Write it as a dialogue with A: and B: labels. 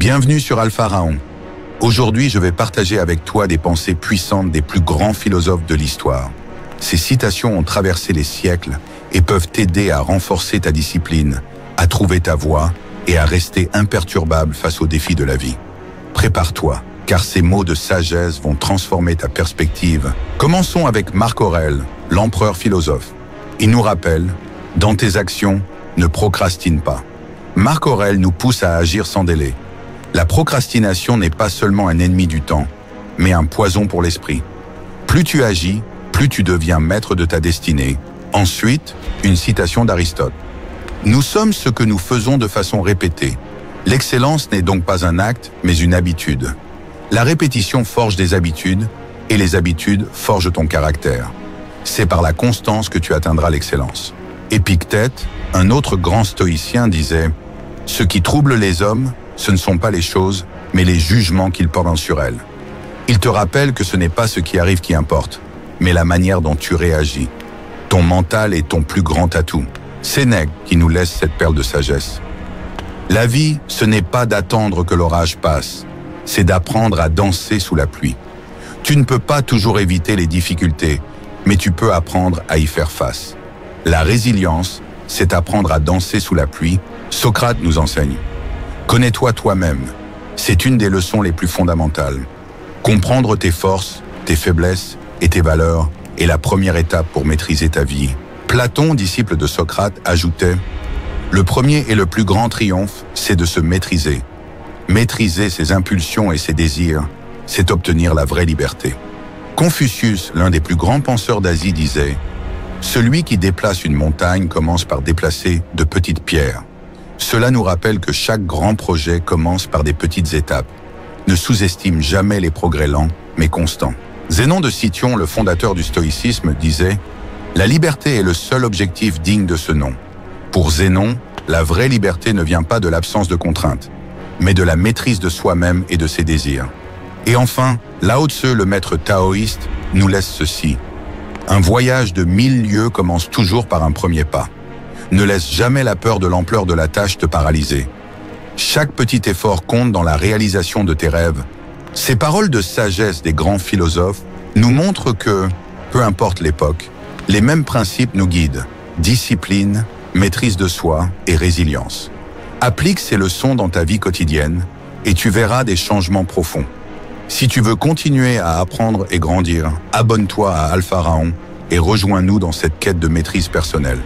A: Bienvenue sur Alpha Raon. Aujourd'hui, je vais partager avec toi des pensées puissantes des plus grands philosophes de l'histoire. Ces citations ont traversé les siècles et peuvent t'aider à renforcer ta discipline, à trouver ta voie et à rester imperturbable face aux défis de la vie. Prépare-toi, car ces mots de sagesse vont transformer ta perspective. Commençons avec Marc Aurèle, l'empereur philosophe. Il nous rappelle, dans tes actions, ne procrastine pas. Marc Aurèle nous pousse à agir sans délai. La procrastination n'est pas seulement un ennemi du temps, mais un poison pour l'esprit. Plus tu agis, plus tu deviens maître de ta destinée. Ensuite, une citation d'Aristote. Nous sommes ce que nous faisons de façon répétée. L'excellence n'est donc pas un acte, mais une habitude. La répétition forge des habitudes, et les habitudes forgent ton caractère. C'est par la constance que tu atteindras l'excellence. Épictète, un autre grand stoïcien, disait « Ce qui trouble les hommes, ce ne sont pas les choses, mais les jugements qu'ils portent sur elles. » Il te rappelle que ce n'est pas ce qui arrive qui importe, mais la manière dont tu réagis. Ton mental est ton plus grand atout. Sénèque qui nous laisse cette perle de sagesse. La vie, ce n'est pas d'attendre que l'orage passe, c'est d'apprendre à danser sous la pluie. Tu ne peux pas toujours éviter les difficultés, mais tu peux apprendre à y faire face. La résilience, c'est apprendre à danser sous la pluie. Socrate nous enseigne. Connais-toi toi-même. C'est une des leçons les plus fondamentales. Comprendre tes forces, tes faiblesses et tes valeurs est la première étape pour maîtriser ta vie. Platon, disciple de Socrate, ajoutait « Le premier et le plus grand triomphe, c'est de se maîtriser. Maîtriser ses impulsions et ses désirs, c'est obtenir la vraie liberté. » Confucius, l'un des plus grands penseurs d'Asie, disait « Celui qui déplace une montagne commence par déplacer de petites pierres. » Cela nous rappelle que chaque grand projet commence par des petites étapes. Ne sous-estime jamais les progrès lents, mais constants. Zénon de Cityon, le fondateur du stoïcisme, disait « La liberté est le seul objectif digne de ce nom. » Pour Zénon, la vraie liberté ne vient pas de l'absence de contraintes, mais de la maîtrise de soi-même et de ses désirs. Et enfin, Lao Tse, le maître taoïste, nous laisse ceci. Un voyage de 1000 lieues commence toujours par un premier pas. Ne laisse jamais la peur de l'ampleur de la tâche te paralyser. Chaque petit effort compte dans la réalisation de tes rêves. Ces paroles de sagesse des grands philosophes nous montrent que, peu importe l'époque, les mêmes principes nous guident. Discipline, maîtrise de soi et résilience. Applique ces leçons dans ta vie quotidienne et tu verras des changements profonds. Si tu veux continuer à apprendre et grandir, abonne-toi à Alpha Raon et rejoins-nous dans cette quête de maîtrise personnelle.